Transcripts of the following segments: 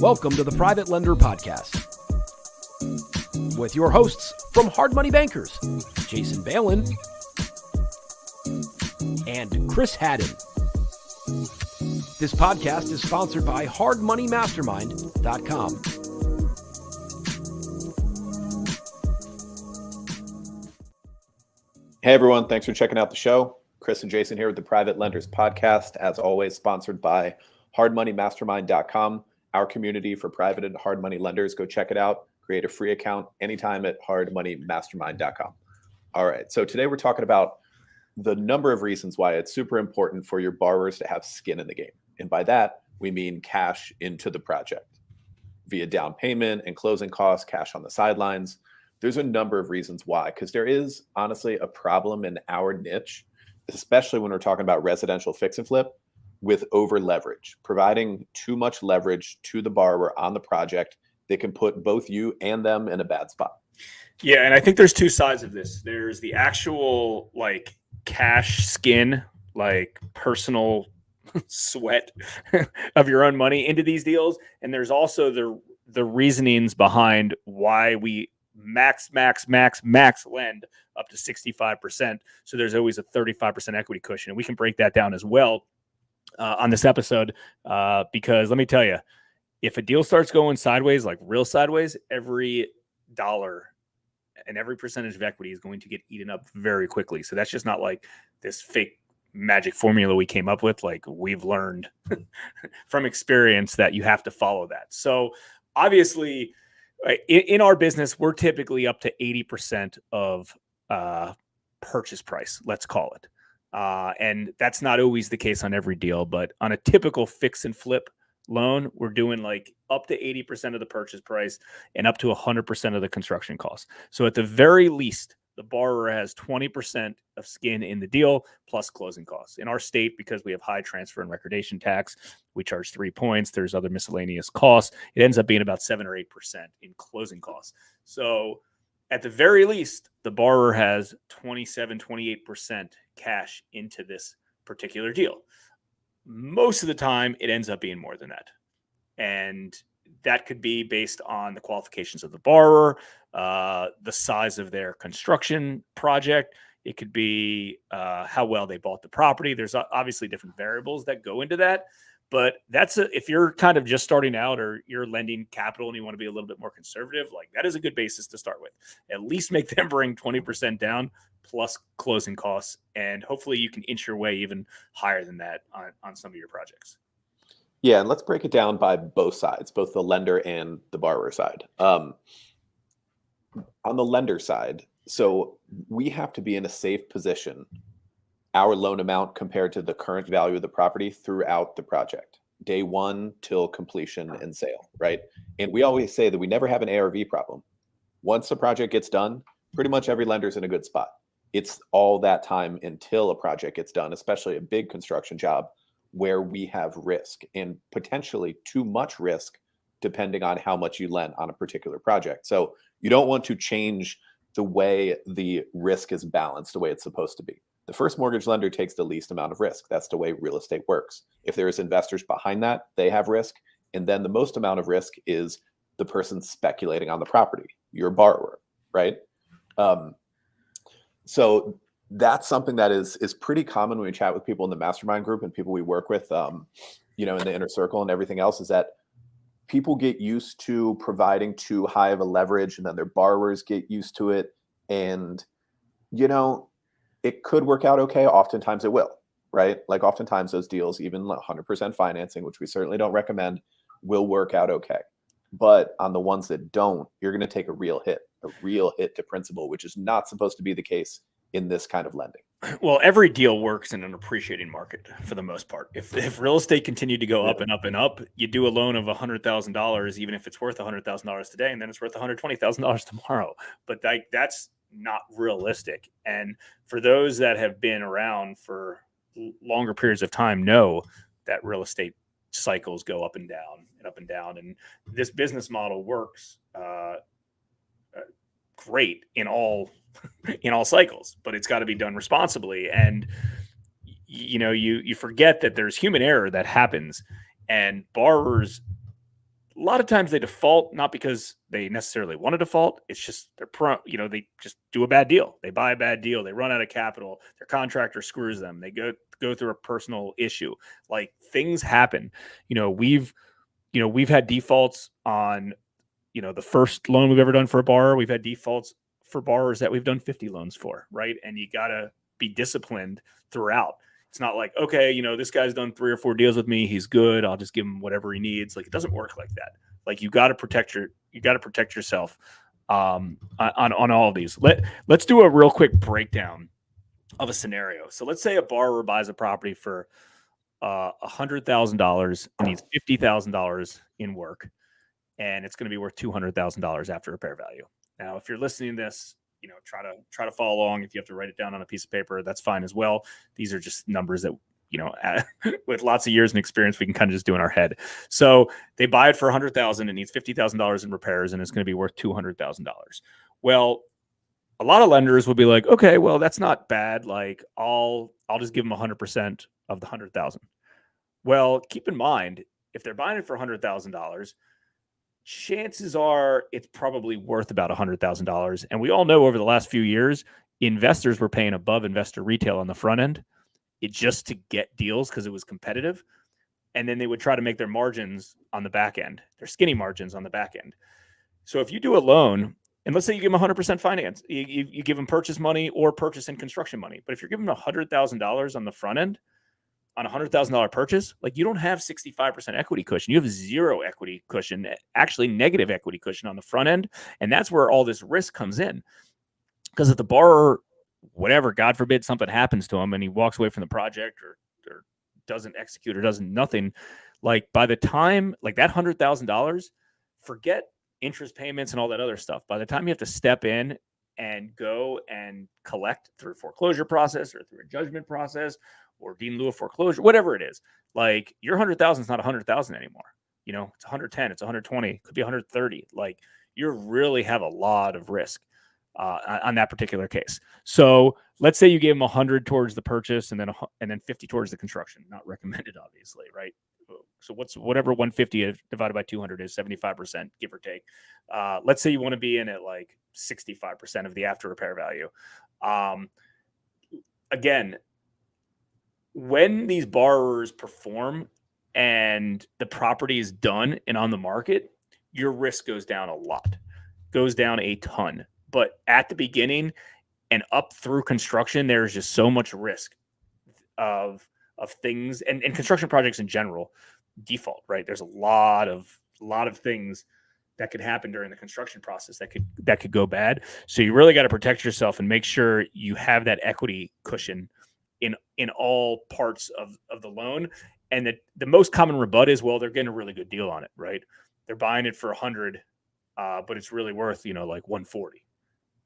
Welcome to the Private Lender Podcast with your hosts from Hard Money Bankers, Jason Balin and Chris Haddon. This podcast is sponsored by hardmoneymastermind.com. Hey everyone, thanks for checking out the show. Chris and Jason here with the Private Lenders Podcast, as always sponsored by hardmoneymastermind.com, our community for private and hard money lenders. Go check it out. Create a free account anytime at hardmoneymastermind.com. All right, so today we're talking about the number of reasons why it's super important for your borrowers to have skin in the game. And by that, we mean cash into the project via down payment and closing costs, cash on the sidelines. There's a number of reasons why, because there is honestly a problem in our niche, especially when we're talking about residential fix and flip, with over leverage, providing too much leverage to the borrower on the project that can put both you and them in a bad spot. Yeah, and I think there's two sides of this. There's the actual like cash skin, like personal sweat of your own money into these deals, and there's also the reasonings behind why we max lend up to 65%. So there's always a 35% equity cushion, and we can break that down as well on this episode, because let me tell you, if a deal starts going sideways, like real sideways, every dollar and every percentage of equity is going to get eaten up very quickly. So that's just not like this fake magic formula we came up with. Like, we've learned from experience that you have to follow that. So obviously in our business, we're typically up to 80% of purchase price, let's call it. And that's not always the case on every deal, but on a typical fix and flip loan, we're doing like up to 80% of the purchase price and up to 100% of the construction costs. So at the very least, the borrower has 20% of skin in the deal plus closing costs. In our state, because we have high transfer and recordation tax, we charge 3 points. There's other miscellaneous costs. It ends up being about 7 or 8% in closing costs. So at the very least, the borrower has 27, 28% cash into this particular deal. Most of the time, it ends up being more than that. And that could be based on the qualifications of the borrower, the size of their construction project. It could be how well they bought the property. There's obviously different variables that go into that. But if you're kind of just starting out or you're lending capital and you want to be a little bit more conservative, like that is a good basis to start with. At least make them bring 20% down plus closing costs. And hopefully you can inch your way even higher than that on some of your projects. Yeah, and let's break it down by both sides, both the lender and the borrower side. On the lender side, so we have to be in a safe position, our loan amount compared to the current value of the property throughout the project, day one till completion and sale, right? And we always say that we never have an ARV problem. Once the project gets done, pretty much every lender's in a good spot. It's all that time until a project gets done, especially a big construction job where we have risk and potentially too much risk depending on how much you lend on a particular project. So you don't want to change the way the risk is balanced the way it's supposed to be. The first mortgage lender takes the least amount of risk. That's the way real estate works. If there is investors behind that, they have risk. And then the most amount of risk is the person speculating on the property, your borrower, right? So that's something that is pretty common when we chat with people in the mastermind group and people we work with, in the inner circle and everything else, is that people get used to providing too high of a leverage and then their borrowers get used to it. And, it could work out okay. Oftentimes it will, right? Like oftentimes those deals, even 100% financing, which we certainly don't recommend, will work out okay. But on the ones that don't, you're going to take a real hit to principal, which is not supposed to be the case in this kind of lending. Well, every deal works in an appreciating market for the most part. If real estate continued to go up and up and up, you do a loan of $100,000, even if it's worth $100,000 today, and then it's worth $120,000 tomorrow. But that's not realistic. And for those that have been around for longer periods of time, know that real estate cycles go up and down and up and down. And this business model works great in all cycles, but it's got to be done responsibly. And you forget that there's human error that happens, and borrowers a lot of times they default, not because they necessarily want to default. It's just they just do a bad deal. They buy a bad deal. They run out of capital. Their contractor screws them. They go through a personal issue. Like, things happen. We've had defaults on, the first loan we've ever done for a borrower. We've had defaults for borrowers that we've done 50 loans for, right? And you got to be disciplined throughout. It's not like, okay, this guy's done 3 or 4 deals with me. He's good. I'll just give him whatever he needs. Like, it doesn't work like that. Like, you got to protect yourself on all of these. Let's do a real quick breakdown of a scenario. So let's say a borrower buys a property for $100,000 and needs $50,000 in work, and it's going to be worth $200,000 after repair value. Now, if you're listening to this, try to follow along. If you have to write it down on a piece of paper, that's fine as well. These are just numbers that, with lots of years and experience, we can kind of just do in our head. So they buy it for $100,000. It needs $50,000 in repairs, and it's going to be worth $200,000. Well, a lot of lenders will be like, okay, well, that's not bad. Like, I'll just give them 100% of the $100,000. Well, keep in mind, if they're buying it for $100,000, chances are it's probably worth about $100,000. And we all know over the last few years, investors were paying above investor retail on the front end, just to get deals because it was competitive. And then they would try to make their margins on the back end, their skinny margins on the back end. So if you do a loan, and let's say you give them 100% finance, you give them purchase money or purchase and construction money. But if you're giving them $100,000 on the front end, on a $100,000 purchase, like, you don't have 65% equity cushion. You have 0 equity cushion, actually negative equity cushion on the front end. And that's where all this risk comes in. Because if the borrower, whatever, God forbid, something happens to him and he walks away from the project or doesn't execute or doesn't nothing, like, by the time, like, that $100,000, forget interest payments and all that other stuff. By the time you have to step in and go and collect through a foreclosure process or through a judgment process or deed in lieu of foreclosure, whatever it is, like, your 100,000 is not 100,000 anymore. It's 110, it's 120, could be 130. Like, you really have a lot of risk on that particular case. So let's say you gave them 100 towards the purchase and then 50 towards the construction. Not recommended, obviously, right? So whatever 150 divided by 200 is, 75%, give or take. Let's say you want to be in at like 65% of the after repair value. Again, when these borrowers perform and the property is done and on the market, your risk goes down a lot, goes down a ton. But at the beginning and up through construction, there's just so much risk of things, and construction projects in general default, right? There's a lot of things that could happen during the construction process that could go bad. So you really got to protect yourself and make sure you have that equity cushion in all parts of the loan. And the most common rebut is, well, they're getting a really good deal on it, right? They're buying it for 100, but it's really worth, like 140,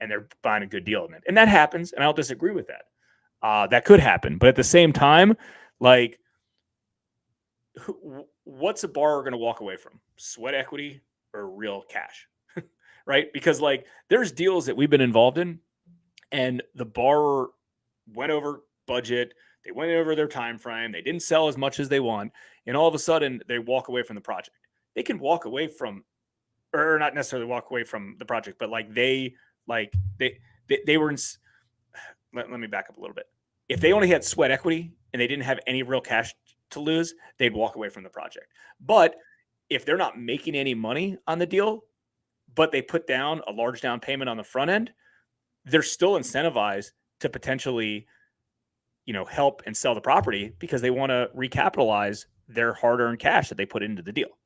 and they're buying a good deal on it. And that happens, and I don't disagree with that. That could happen, but at the same time, like, what's a borrower going to walk away from? Sweat equity or real cash, right? Because, like, there's deals that we've been involved in, and the borrower went over budget, they went over their time frame, they didn't sell as much as they want, and all of a sudden they walk away from the project. They can walk away from, or not necessarily walk away from the project, but they were in. Let me back up a little bit. If they only had sweat equity and they didn't have any real cash to lose, they'd walk away from the project. But if they're not making any money on the deal, but they put down a large down payment on the front end, they're still incentivized to potentially, help and sell the property because they want to recapitalize their hard-earned cash that they put into the deal.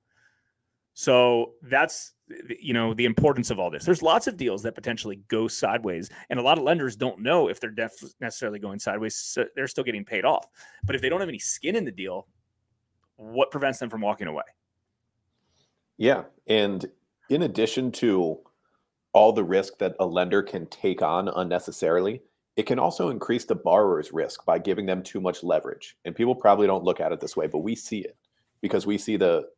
So that's, the importance of all this. There's lots of deals that potentially go sideways, and a lot of lenders don't know if they're necessarily going sideways. So they're still getting paid off. But if they don't have any skin in the deal, what prevents them from walking away? Yeah. And in addition to all the risk that a lender can take on unnecessarily, it can also increase the borrower's risk by giving them too much leverage. And people probably don't look at it this way, but we see it because we see the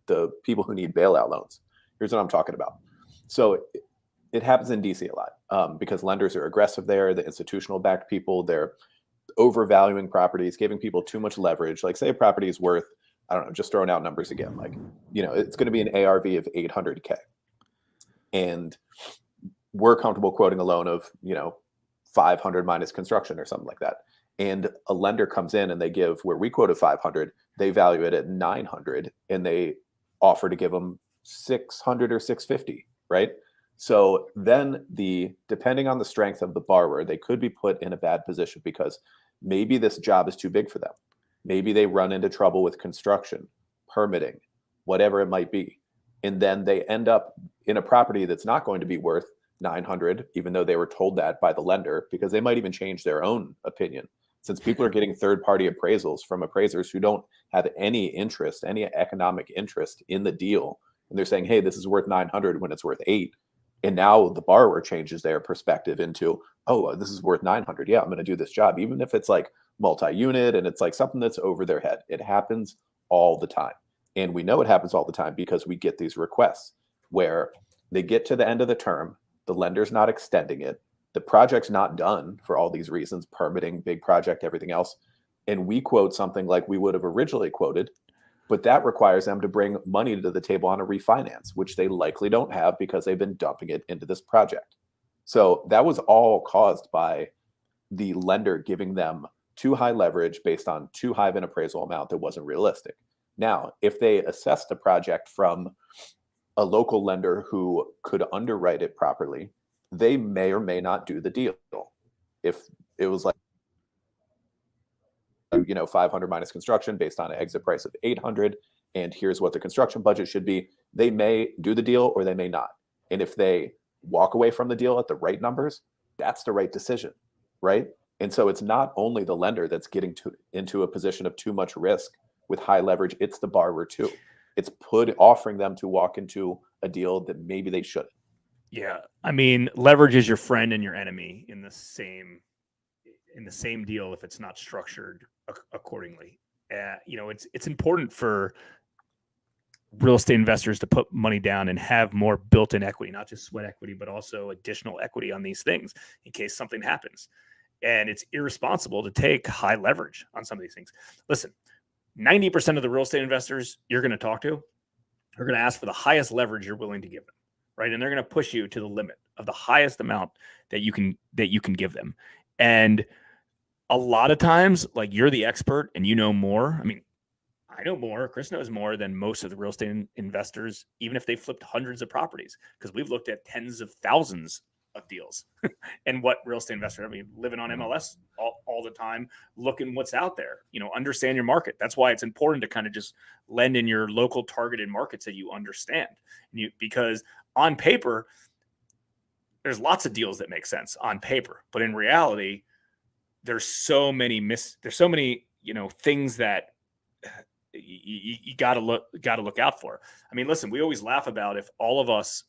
people who need bailout loans. Here's what I'm talking about. So it happens in DC a lot because lenders are aggressive there. The institutional backed people, they're overvaluing properties, giving people too much leverage. Like, say a property is worth I don't know, just throwing out numbers again, like, it's going to be an ARV of 800K. And we're comfortable quoting a loan of, 500 minus construction or something like that. And a lender comes in and they give, where we quoted 500, they value it at 900 and they offer to give them 600 or 650, right? So then depending on the strength of the borrower, they could be put in a bad position because maybe this job is too big for them. Maybe they run into trouble with construction, permitting, whatever it might be. And then they end up in a property that's not going to be worth 900, even though they were told that by the lender, because they might even change their own opinion. Since people are getting third-party appraisals from appraisers who don't have any interest, any economic interest in the deal, and they're saying, hey, this is worth 900 when it's worth 8. And now the borrower changes their perspective into, oh, this is worth 900. Yeah, I'm going to do this job, even if it's like multi-unit and it's like something that's over their head. It happens all the time. And we know it happens all the time because we get these requests where they get to the end of the term, the lender's not extending it, the project's not done for all these reasons, permitting, big project, everything else. And we quote something like we would have originally quoted, but that requires them to bring money to the table on a refinance, which they likely don't have because they've been dumping it into this project. So that was all caused by the lender giving them too high leverage based on too high of an appraisal amount that wasn't realistic. Now, if they assessed the project from a local lender who could underwrite it properly, they may or may not do the deal. If it was like, 500 minus construction based on an exit price of 800, and here's what the construction budget should be, they may do the deal or they may not. And if they walk away from the deal at the right numbers, that's the right decision, right? And so it's not only the lender that's getting into a position of too much risk with high leverage, it's the borrower too. It's offering them to walk into a deal that maybe they shouldn't. Yeah. I mean, leverage is your friend and your enemy in the same deal if it's not structured accordingly. It's important for real estate investors to put money down and have more built-in equity, not just sweat equity, but also additional equity on these things in case something happens. And it's irresponsible to take high leverage on some of these things. Listen, 90% of the real estate investors you're going to talk to are going to ask for the highest leverage you're willing to give them, right? And they're going to push you to the limit of the highest amount that you can give them. And a lot of times, like, you're the expert and you know more. I mean, I know more. Chris knows more than most of the real estate investors, even if they flipped hundreds of properties, because we've looked at tens of thousands of deals. And what real estate investor, living on MLS all the time, looking what's out there, understand your market. That's why it's important to kind of just lend in your local targeted markets that you understand. Because on paper, there's lots of deals that make sense on paper, but in reality, there's so many things that you got to look out for. I mean, listen, we always laugh about if all of us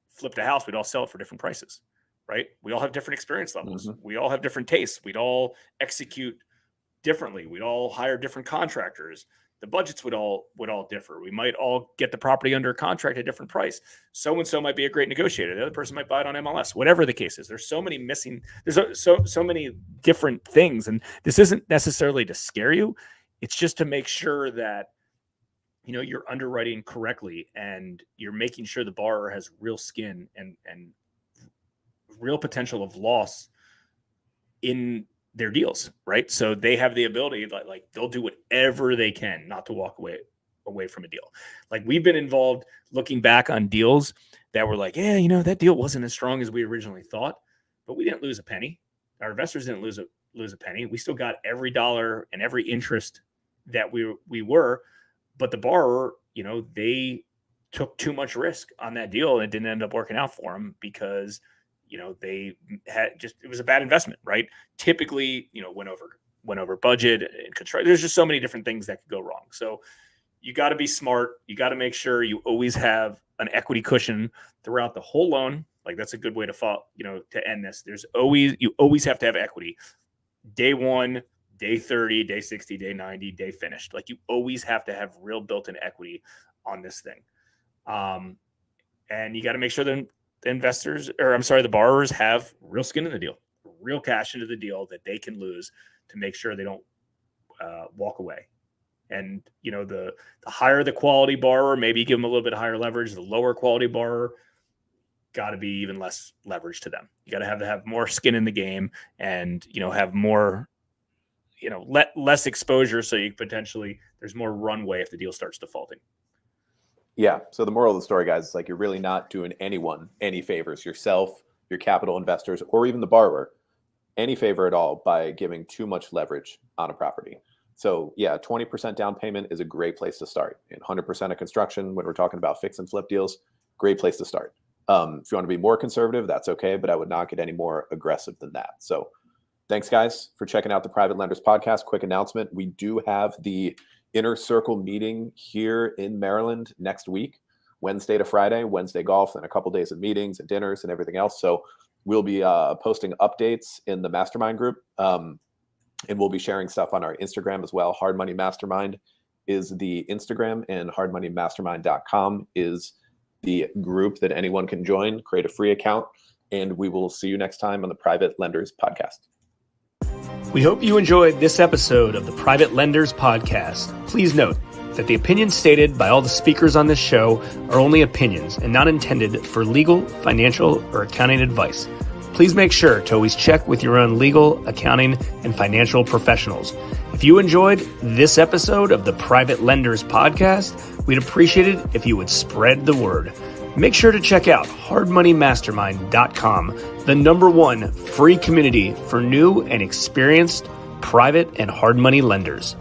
flipped a house, we'd all sell it for different prices, right? We all have different experience levels. Mm-hmm. We all have different tastes. We'd all execute differently. We'd all hire different contractors. The budgets would all differ. We might all get the property under contract at a different price. So-and-so might be a great negotiator. The other person might buy it on MLS, whatever the case is. There's so many there's so many different things. And this isn't necessarily to scare you. It's just to make sure that, you're underwriting correctly and you're making sure the borrower has real skin and real potential of loss in their deals, right? So they have the ability, like they'll do whatever they can not to walk away from a deal. Like, we've been involved looking back on deals that were like, yeah, that deal wasn't as strong as we originally thought, but we didn't lose a penny. Our investors didn't lose a penny. We still got every dollar and every interest that we were, but the borrower, they took too much risk on that deal and it didn't end up working out for them because they had it was a bad investment, right? Typically, went over budget and construct. There's just so many different things that could go wrong. So you got to be smart. You got to make sure you always have an equity cushion throughout the whole loan. Like, that's a good way to end this. You always have to have equity. Day 1, day 30, day 60, day 90, day finished. Like, you always have to have real built-in equity on this thing. And you got to make sure that the borrowers have real skin in the deal, real cash into the deal that they can lose to make sure they don't walk away. And, the higher the quality borrower, maybe give them a little bit higher leverage. The lower quality borrower, got to be even less leverage to them. You got to have more skin in the game and, have more, less exposure. So you potentially, there's more runway if the deal starts defaulting. Yeah. So the moral of the story, guys, is like, you're really not doing anyone any favors, yourself, your capital investors, or even the borrower, any favor at all by giving too much leverage on a property. So yeah, 20% down payment is a great place to start. And 100% of construction, when we're talking about fix and flip deals, great place to start. If you want to be more conservative, that's okay, but I would not get any more aggressive than that. So thanks, guys, for checking out the Private Lenders Podcast. Quick announcement. We do have the Inner Circle meeting here in Maryland next week, Wednesday to Friday, Wednesday golf, and a couple days of meetings and dinners and everything else. So we'll be posting updates in the mastermind group, and we'll be sharing stuff on our Instagram as well. Hard Money Mastermind is the Instagram, and hardmoneymastermind.com is the group that anyone can join. Create a free account, and we will see you next time on the Private Lenders Podcast. We hope you enjoyed this episode of the Private Lenders Podcast. Please note that the opinions stated by all the speakers on this show are only opinions and not intended for legal, financial, or accounting advice. Please make sure to always check with your own legal, accounting, and financial professionals. If you enjoyed this episode of the Private Lenders Podcast, we'd appreciate it if you would spread the word. Make sure to check out hardmoneymastermind.com, the #1 free community for new and experienced private and hard money lenders.